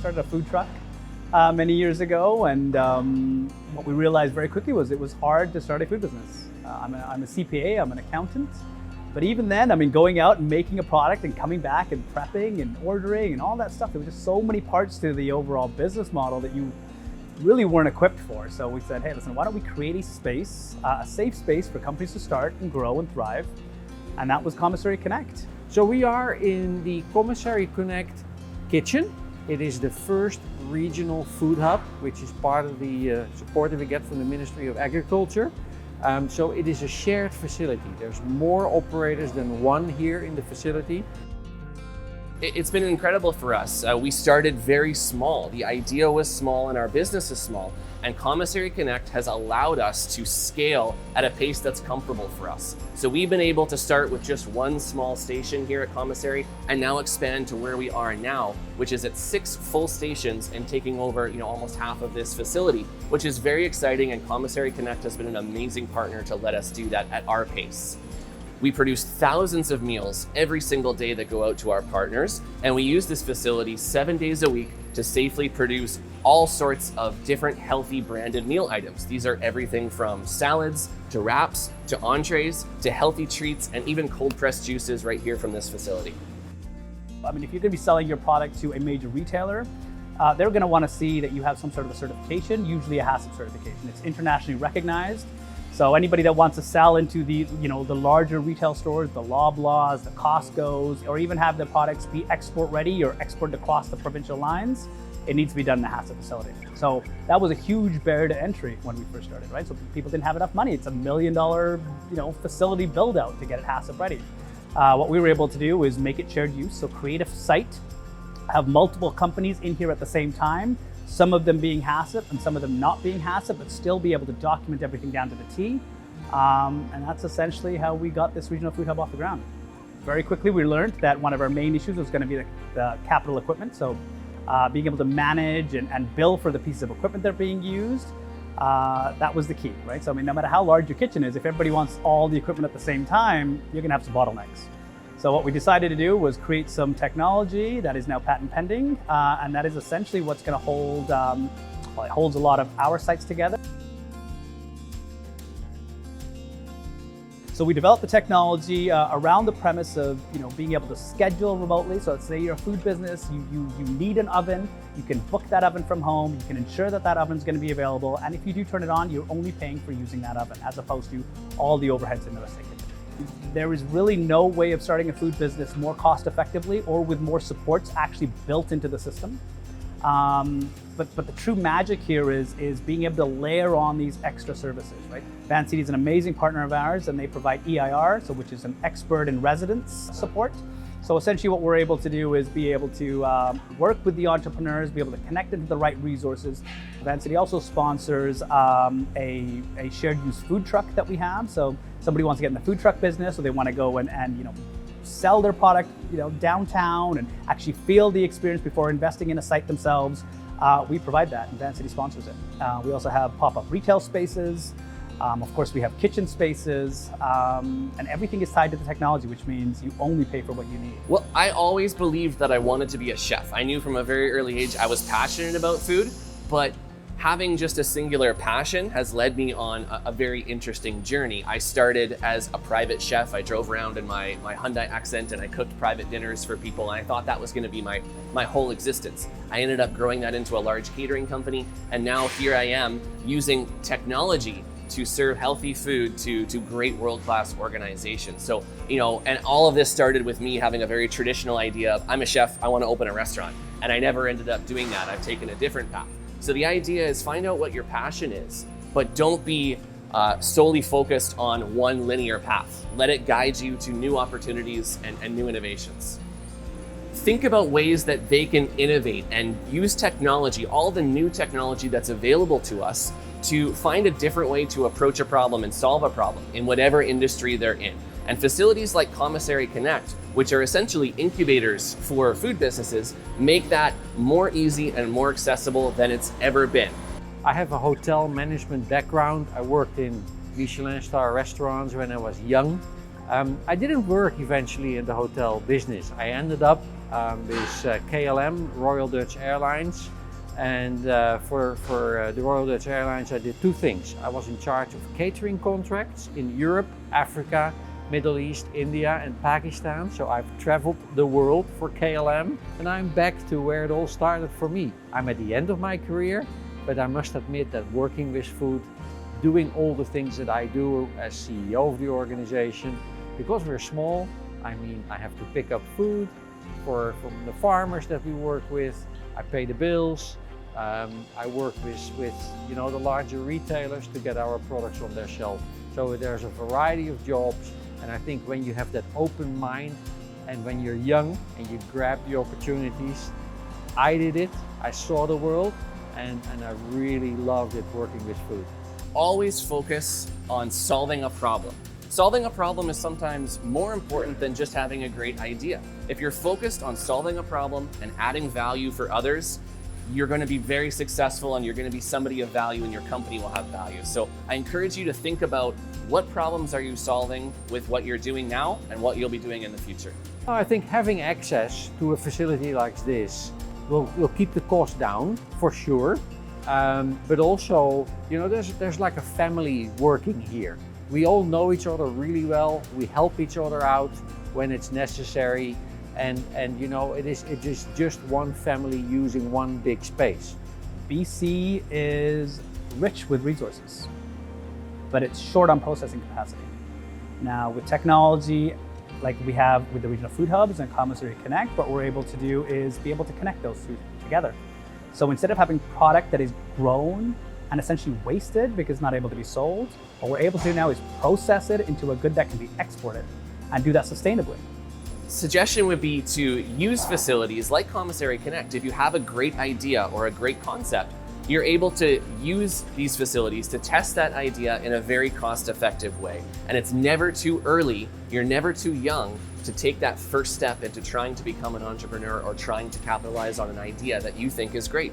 started a food truck many years ago, and what we realized very quickly was it was hard to start a food business. I'm a CPA, I'm an accountant, but even then, I mean, going out and making a product and coming back and prepping and ordering and all that stuff, there was just so many parts to the overall business model that you really weren't equipped for. So we said, hey, listen, why don't we create a space, a safe space for companies to start and grow and thrive? And that was Commissary Connect. So we are in the Commissary Connect kitchen. It is the first regional food hub, which is part of the support that we get from the Ministry of Agriculture. So it is a shared facility. There's more operators than one here in the facility. It's been incredible for us. We started very small. The idea was small and our business is small. And Commissary Connect has allowed us to scale at a pace that's comfortable for us. So we've been able to start with just one small station here at Commissary and now expand to where we are now, which is at 6 full stations and taking over, almost half of this facility, which is very exciting. And Commissary Connect has been an amazing partner to let us do that at our pace. We produce thousands of meals every single day that go out to our partners, and we use this facility 7 days a week to safely produce all sorts of different healthy branded meal items. These are everything from salads to wraps to entrees to healthy treats and even cold pressed juices right here from this facility. I mean, if you're going to be selling your product to a major retailer, they're going to want to see that you have some sort of a certification, usually a HACCP certification. It's internationally recognized. So anybody that wants to sell into the larger retail stores, the Loblaws, the Costco's, or even have the products be export ready or exported across the provincial lines, it needs to be done in a HACCP facility. So that was a huge barrier to entry when we first started, right? So people didn't have enough money. It's $1 million, facility build out to get it HACCP ready. What we were able to do is make it shared use. So create a site, have multiple companies in here at the same time, some of them being HACCP and some of them not being HACCP, but still be able to document everything down to the T. And that's essentially how we got this regional food hub off the ground. Very quickly, we learned that one of our main issues was going to be the capital equipment. So being able to manage and bill for the pieces of equipment that are being used, that was the key, right? So I mean, no matter how large your kitchen is, if everybody wants all the equipment at the same time, you're going to have some bottlenecks. So what we decided to do was create some technology that is now patent pending, and that is essentially what's going to hold, it holds a lot of our sites together. So we developed the technology around the premise of being able to schedule remotely. So let's say you're a food business, you need an oven, you can book that oven from home, you can ensure that that oven is going to be available, and if you do turn it on, you're only paying for using that oven as opposed to all the overheads in the rest of the kitchen. There is really no way of starting a food business more cost effectively or with more supports actually built into the system. But the true magic here is being able to layer on these extra services, right? Vancity is an amazing partner of ours, and they provide EIR, which is an expert in residence support. So essentially what we're able to do is be able to work with the entrepreneurs, be able to connect them to the right resources. Vancity also sponsors a shared use food truck that we have. So somebody wants to get in the food truck business, or they want to go and sell their product downtown and actually feel the experience before investing in a site themselves. We provide that, and Vancity sponsors it. We also have pop-up retail spaces. Of course, we have kitchen spaces, and everything is tied to the technology, which means you only pay for what you need. Well, I always believed that I wanted to be a chef. I knew from a very early age I was passionate about food, but having just a singular passion has led me on a very interesting journey. I started as a private chef. I drove around in my Hyundai Accent and I cooked private dinners for people, and I thought that was going to be my whole existence. I ended up growing that into a large catering company, and now here I am using technology to serve healthy food to great world-class organizations. So, and all of this started with me having a very traditional idea of, I'm a chef, I want to open a restaurant. And I never ended up doing that. I've taken a different path. So the idea is find out what your passion is, but don't be solely focused on one linear path. Let it guide you to new opportunities and new innovations. Think about ways that they can innovate and use technology, all the new technology that's available to us, to find a different way to approach a problem and solve a problem in whatever industry they're in. And facilities like Commissary Connect, which are essentially incubators for food businesses, make that more easy and more accessible than it's ever been. I have a hotel management background. I worked in Michelin star restaurants when I was young. I didn't work eventually in the hotel business. I ended up is KLM, Royal Dutch Airlines. And for the Royal Dutch Airlines, I did two things. I was in charge of catering contracts in Europe, Africa, Middle East, India, and Pakistan. So I've traveled the world for KLM, and I'm back to where it all started for me. I'm at the end of my career, but I must admit that working with food, doing all the things that I do as CEO of the organization, because we're small, I mean, I have to pick up food from the farmers that we work with. I pay the bills. I work with the larger retailers to get our products on their shelf. So there's a variety of jobs, and I think when you have that open mind and when you're young and you grab the opportunities, I did it, I saw the world, and I really loved it working with food. Always focus on solving a problem. Solving a problem is sometimes more important than just having a great idea. If you're focused on solving a problem and adding value for others, you're going to be very successful and you're going to be somebody of value and your company will have value. So I encourage you to think about what problems are you solving with what you're doing now and what you'll be doing in the future. I think having access to a facility like this will keep the cost down for sure. But also, there's like a family working here. We all know each other really well. We help each other out when it's necessary. And it is just one family using one big space. BC is rich with resources, but it's short on processing capacity. Now with technology, like we have with the regional food hubs and Commissary Connect, what we're able to do is be able to connect those two together. So instead of having product that is grown and essentially wasted because it's not able to be sold, what we're able to do now is process it into a good that can be exported and do that sustainably. Suggestion would be to use facilities like Commissary Connect. If you have a great idea or a great concept, you're able to use these facilities to test that idea in a very cost-effective way. And it's never too early, you're never too young to take that first step into trying to become an entrepreneur or trying to capitalize on an idea that you think is great.